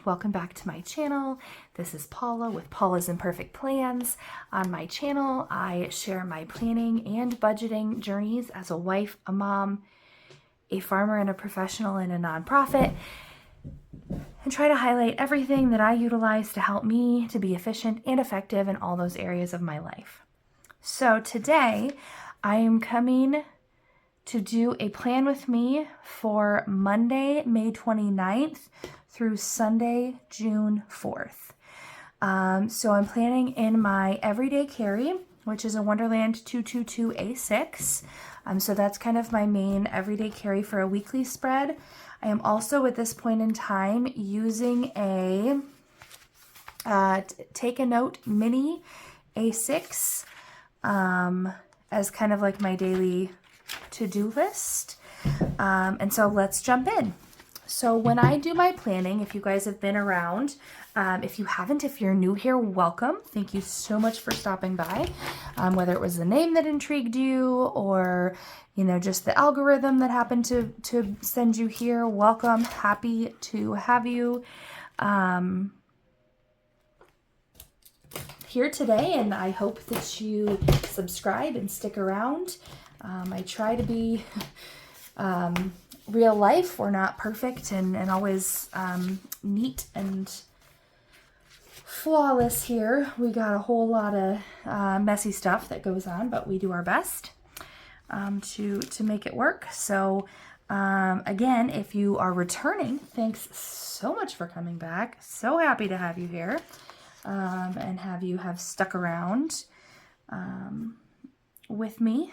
welcome back to my channel. This is Paula with Paula's Imperfect Plans. On my channel, I share my planning and budgeting journeys as a wife, a mom, a farmer, and a professional in a nonprofit, and try to highlight everything that I utilize to help me to be efficient and effective in all those areas of my life. So today, I am coming to do a plan with me for Monday, May 29th through Sunday, June 4th. So I'm planning in my everyday carry, which is a Wonderland 222A6. So that's kind of my main everyday carry for a weekly spread. I am also at this point in time using a Take a Note Mini A6 as kind of like my daily to-do list. And so let's jump in. So when I do my planning, if you guys have been around, if you haven't, if you're new here, welcome. Thank you so much for stopping by. Whether it was the name that intrigued you or, you know, just the algorithm that happened to send you here, welcome. Happy to have you here today, and I hope that you subscribe and stick around. I try to be real life. We're not perfect and always neat and flawless here. We got a whole lot of messy stuff that goes on, but we do our best to make it work. So again, if you are returning, thanks so much for coming back. So happy to have you here and have stuck around with me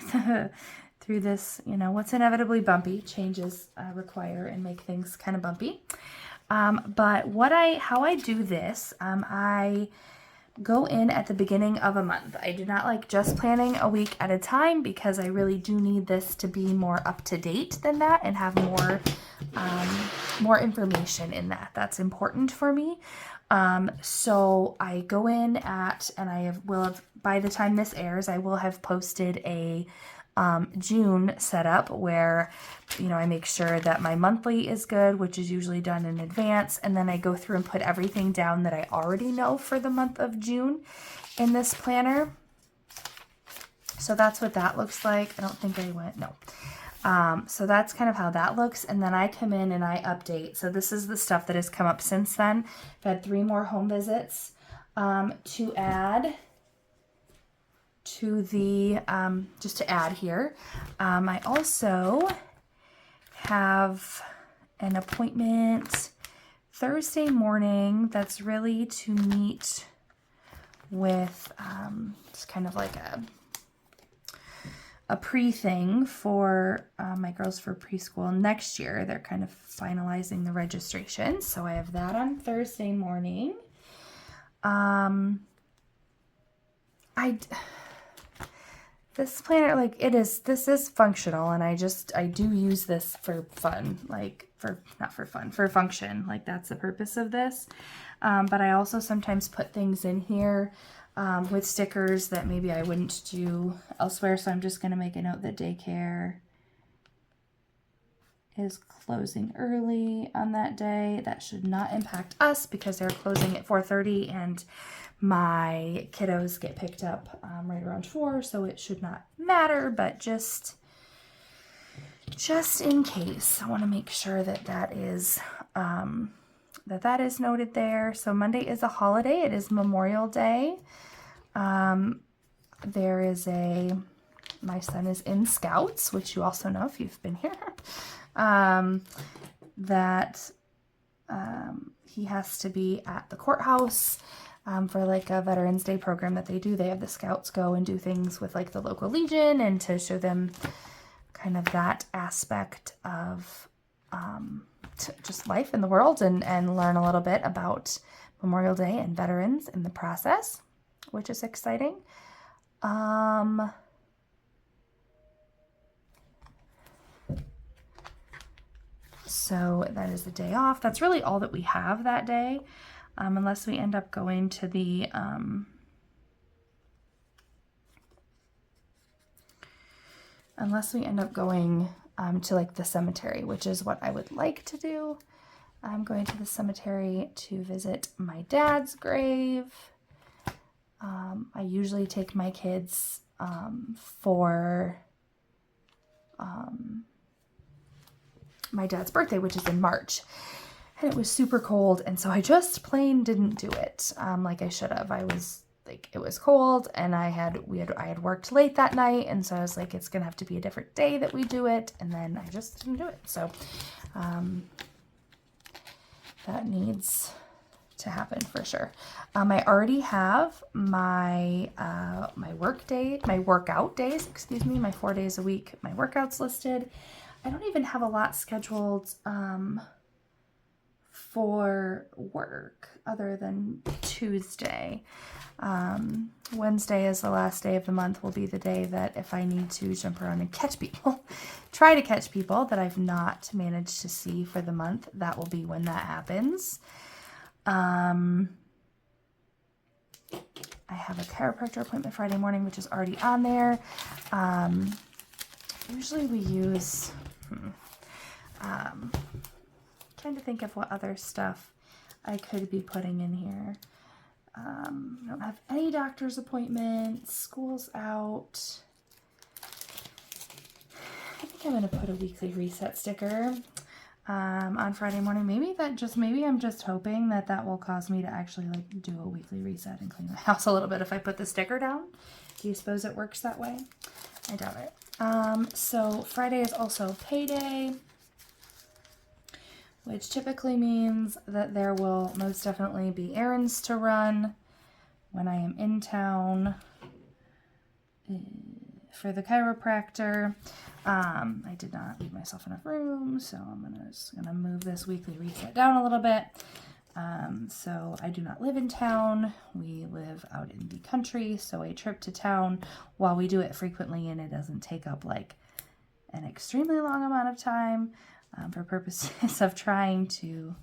through this, you know, what's inevitably bumpy. Changes require and make things kind of bumpy. But how I do this, I go in at the beginning of a month. I do not like just planning a week at a time because I really do need this to be more up to date than that and have more information in that. That's important for me. So I go in and will have, by the time this airs, I will have posted a June setup where, you know, I make sure that my monthly is good, which is usually done in advance, and then I go through and put everything down that I already know for the month of June in this planner. So that's what that looks like. I don't think I went, no. So that's kind of how that looks, and then I come in and I update. So this is the stuff that has come up since then. I've had 3 more home visits to add to the, just to add here. I also have an appointment Thursday morning that's really to meet with, it's kind of like a pre-thing for my girls for preschool next year. They're kind of finalizing the registration. So I have that on Thursday morning. This planner, like this is functional, and I do use this for fun, like for function, like that's the purpose of this. But I also sometimes put things in here with stickers that maybe I wouldn't do elsewhere. So I'm just going to make a note that daycare is closing early on that day. That should not impact us because they're closing at 4:30 and my kiddos get picked up right around 4, so it should not matter, but just in case, I want to make sure that that is noted there. So Monday is a holiday. It is Memorial Day. There is my son is in Scouts, which you also know if you've been here, that he has to be at the courthouse for like a Veterans Day program that they do. They have the Scouts go and do things with like the local Legion and to show them kind of that aspect of just life in the world and learn a little bit about Memorial Day and veterans in the process, which is exciting. So that is the day off. That's really all that we have that day. Unless we end up going to the, to like the cemetery, which is what I would like to do. I'm going to the cemetery to visit my dad's grave. I usually take my kids for my dad's birthday, which is in March. And it was super cold, and so I just plain didn't do it like I should have. It was cold, and I had worked late that night, and so I was like, it's gonna have to be a different day that we do it, and then I just didn't do it. So that needs to happen for sure. I already have my my workout days, my 4 days a week, my workouts listed. I don't even have a lot scheduled for work other than Tuesday. Wednesday is the last day of the month, will be the day that if I need to jump around and catch people, try to catch people that I've not managed to see for the month, that will be when that happens. I have a chiropractor appointment Friday morning, which is already on there. Usually we use, trying to think of what other stuff I could be putting in here. I don't have any doctor's appointments. School's out. I think I'm going to put a weekly reset sticker on Friday morning. Maybe I'm just hoping that will cause me to actually like do a weekly reset and clean the house a little bit if I put the sticker down. Do you suppose it works that way? I doubt it. So Friday is also payday, which typically means that there will most definitely be errands to run when I am in town for the chiropractor. I did not leave myself enough room, so I'm just gonna move this weekly reset down a little bit. So I do not live in town. We live out in the country, so a trip to town, while we do it frequently and it doesn't take up like an extremely long amount of time, for purposes of trying to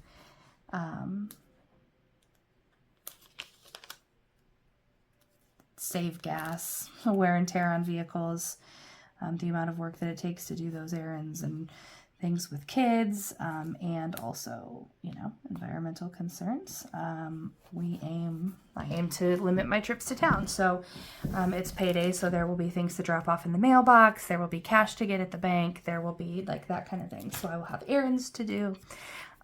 save gas, wear and tear on vehicles, the amount of work that it takes to do those errands and things with kids, and also, environmental concerns. I aim to limit my trips to town. So it's payday, so there will be things to drop off in the mailbox. There will be cash to get at the bank. There will be like that kind of thing. So I will have errands to do.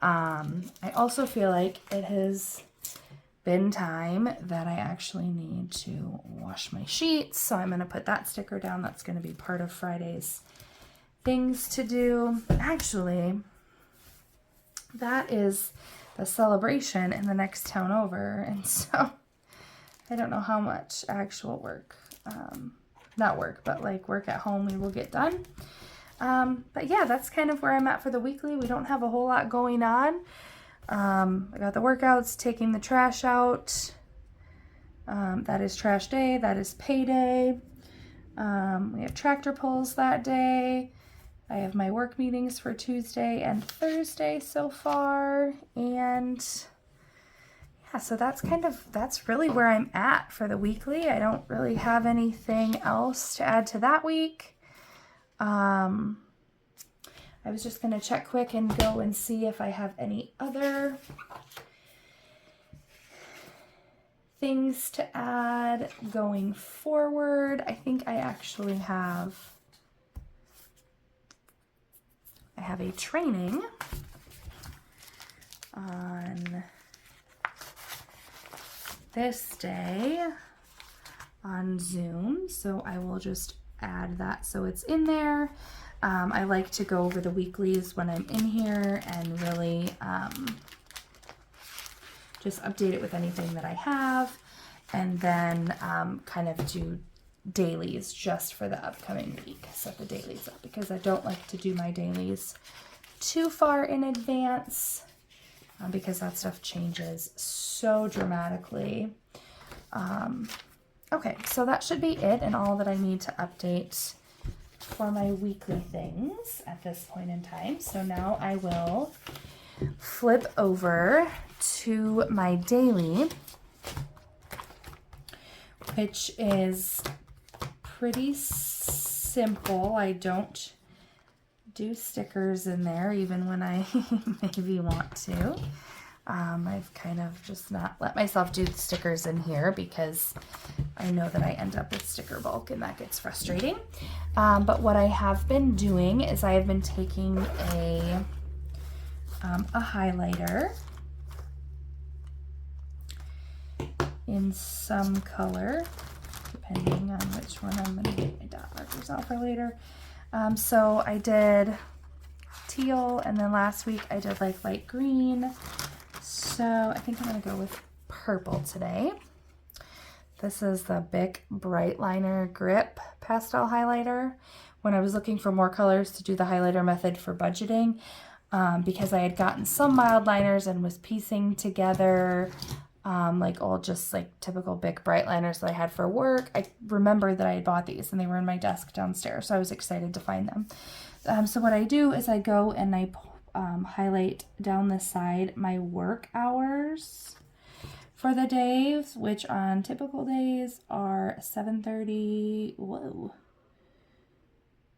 I also feel like it has been time that I actually need to wash my sheets. So I'm going to put that sticker down. That's going to be part of Friday's things to do. Actually, that is the celebration in the next town over, and so I don't know how much actual work, not work, but like work at home we will get done. But yeah, that's kind of where I'm at for the weekly. We don't have a whole lot going on. I got the workouts, taking the trash out. That is trash day. That is payday. We have tractor pulls that day. I have my work meetings for Tuesday and Thursday so far, and yeah, so that's really where I'm at for the weekly. I don't really have anything else to add to that week. I was just going to check quick and go and see if I have any other things to add going forward. I think I actually have a training on this day on Zoom, so I will just add that so it's in there. I like to go over the weeklies when I'm in here and really just update it with anything that I have, and then kind of do dailies just for the upcoming week. Set the dailies up because I don't like to do my dailies too far in advance because that stuff changes so dramatically. Okay, so that should be it and all that I need to update for my weekly things at this point in time. So now I will flip over to my daily, which is pretty simple. I don't do stickers in there even when I maybe want to. I've kind of just not let myself do the stickers in here because I know that I end up with sticker bulk and that gets frustrating. But what I have been doing is I have been taking a highlighter in some color, depending on which one I'm going to get my dot markers out for later. So I did teal, and then last week I did like light green. So I think I'm going to go with purple today. This is the Bic Bright Liner Grip Pastel Highlighter. When I was looking for more colors to do the highlighter method for budgeting, because I had gotten some mild liners and was piecing together like all just like typical Bic Bright Liners that I had for work. I remembered that I had bought these and they were in my desk downstairs, so I was excited to find them. So what I do is I go and I highlight down the side my work hours for the days, which on typical days are 7:30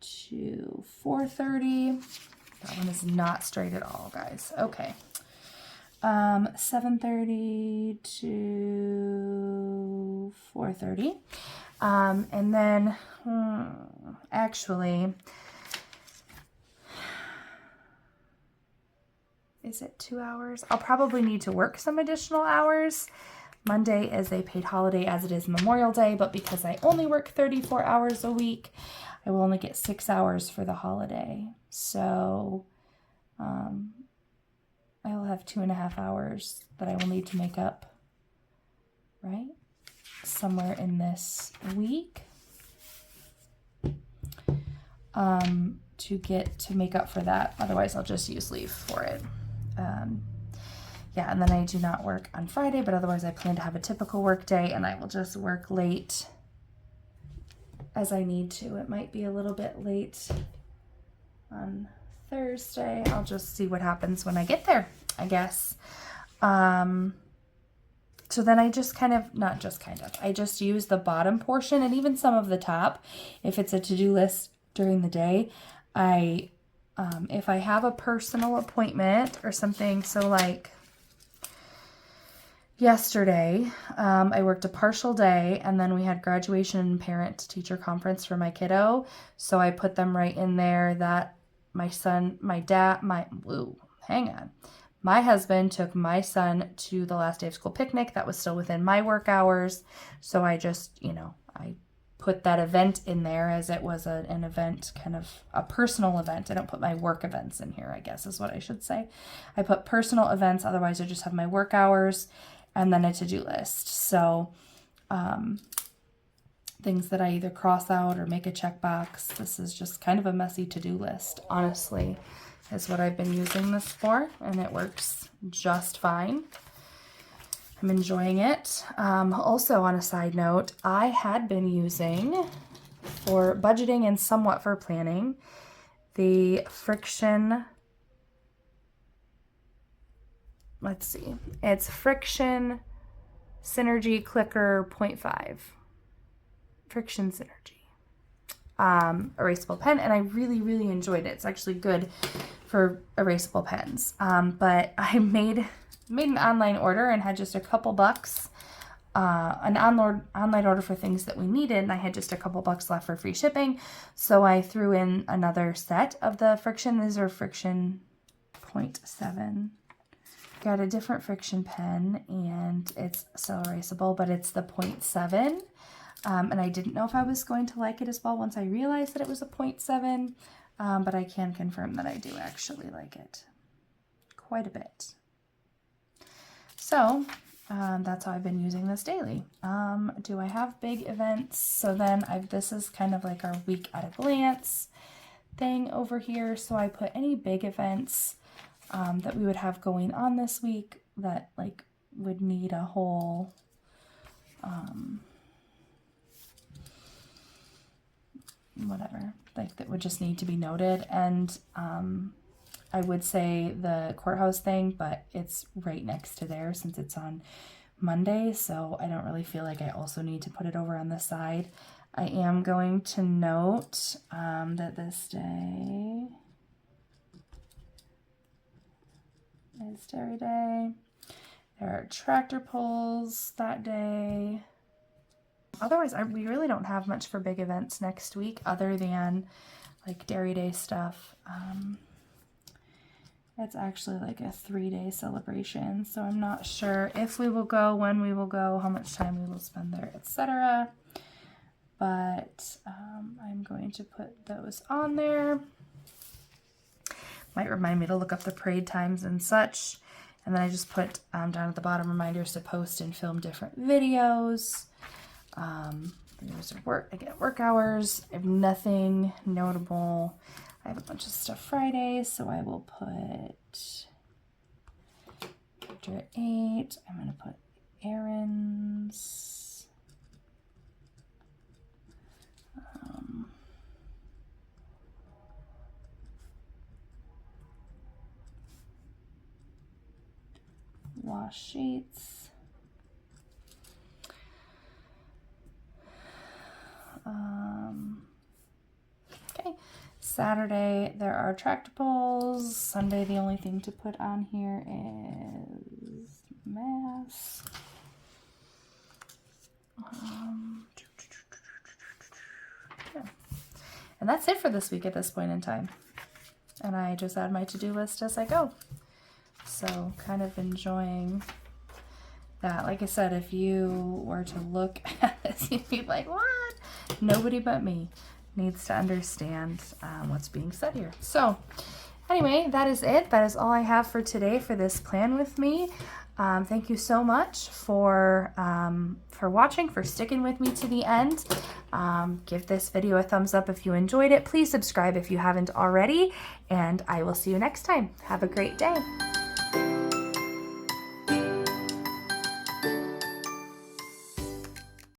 to 4:30. That one is not straight at all, guys. Okay. 7:30 to 4:30. And then actually, is it 2 hours? I'll probably need to work some additional hours. Monday is a paid holiday as it is Memorial Day, but because I only work 34 hours a week, I will only get 6 hours for the holiday. So I will have 2.5 hours that I will need to make up, right? Somewhere in this week to make up for that. Otherwise, I'll just use leave for it. Yeah, and then I do not work on Friday, but otherwise I plan to have a typical work day, and I will just work late as I need to. It might be a little bit late on Thursday. I'll just see what happens when I get there, I guess. So then I just I just use the bottom portion and even some of the top. If it's a to-do list during the day, if I have a personal appointment or something, so like yesterday, I worked a partial day and then we had graduation parent-teacher conference for my kiddo. So I put them right in there that my husband took my son to the last day of school picnic. That was still within my work hours. So I just, I put that event in there as it was an event, kind of a personal event. I don't put my work events in here, I guess is what I should say. I put personal events, otherwise I just have my work hours and then a to-do list. So things that I either cross out or make a checkbox. This is just kind of a messy to-do list, honestly, is what I've been using this for, and it works just fine. I'm enjoying it. Also, on a side note, I had been using, for budgeting and somewhat for planning, the Friction, it's Friction Synergy Clicker 0.5. Friction Synergy. Erasable pen, and I really, really enjoyed it. It's actually good for erasable pens. But I made an online order and had just a couple bucks, an online order for things that we needed, and I had just a couple bucks left for free shipping. So I threw in another set of the Friction. These are Friction 0.7. Got a different Friction pen, and it's still erasable, but it's the 0.7. And I didn't know if I was going to like it as well once I realized that it was a 0.7, but I can confirm that I do actually like it quite a bit. So that's how I've been using this daily. Do I have big events? So then this is kind of like our week at a glance thing over here. So I put any big events that we would have going on this week that like would need a whole whatever, like that would just need to be noted. And I would say the courthouse thing, but it's right next to there since it's on Monday, so I don't really feel like I also need to put it over on the side. I am going to note that this day It's dairy day. There are tractor pulls that day. Otherwise, we really don't have much for big events next week other than like dairy day stuff. It's actually like a 3-day celebration, so I'm not sure if we will go, when we will go, how much time we will spend there, etc. But I'm going to put those on there. Might remind me to look up the parade times and such. And then I just put down at the bottom reminders to post and film different videos. There's work hours. I have nothing notable. I have a bunch of stuff Friday, so I will put after 8. I'm going to put errands. Wash sheets. Okay. Saturday, there are tractor pulls. Sunday, the only thing to put on here is mass. Yeah. And that's it for this week at this point in time. And I just add my to-do list as I go. So kind of enjoying that. Like I said, if you were to look at this, you'd be like, what? Nobody but me needs to understand what's being said here. So anyway, that is it. That is all I have for today for this plan with me. Thank you so much for watching, for sticking with me to the end. Give this video a thumbs up if you enjoyed it. Please subscribe if you haven't already, and I will see you next time. Have a great day.